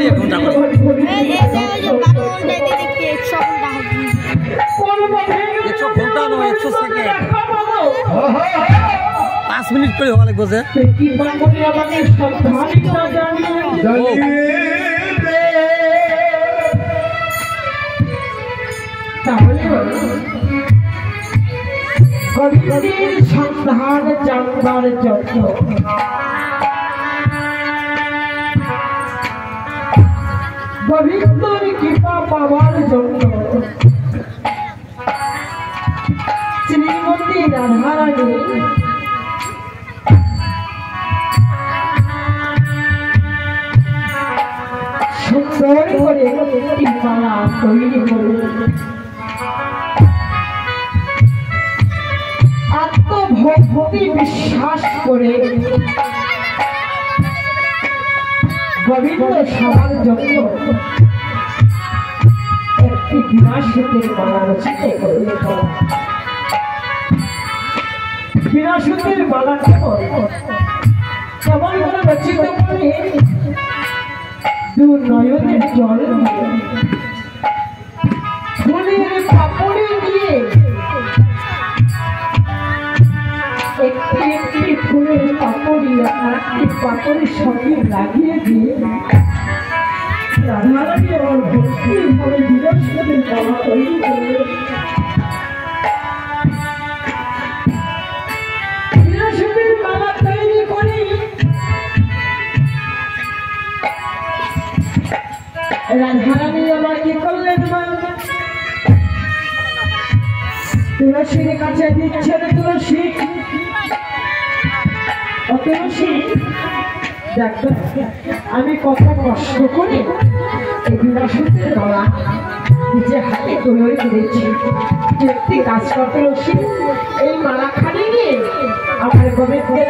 ওই 1 ঘন্টা করে 100 ঘন্টা নয় 100 সেকেন্ড 5 মিনিট করে হওয়া লাগবে যে সন্ধান জানবার জন্য গোবিন্দর কৃপা পাওয়ার জন্য শ্রীমতী রাধারানী সুন্দর করে একটি মালা তৈরি করে আত্মভক্তি বিশ্বাস করে গোবিন্দ সবার জন্য একটি বিনাশুদ্ধের মালা রচিত করলেন। বিনাশুদ্ধের মালা কেমন করে রচিত করে দু নয়নের জল ফুলের পাপড়ি দিয়ে একটি একটি ফুলের পাপড়ি একটি পাপড়ির সঙ্গে লাগিয়ে দিয়ে রাধারানী আমার ভক্তির মনে বিনাশুদ্ধের মালা তৈরি করলেন। বিনাশুদ্ধের মালা তৈরি করে রাধারানী আমার কি করলেন মা তুলসীর কাছে দিচ্ছেন তুলসী তুলসী দেখো আমি কত কষ্ট করে এই বিনাশুদ্ধের মালা নিজে হাতে তৈরি করেছি একটি কাজ কর তুলসী এই মালা খালি নিয়ে আমার গোবিন্দের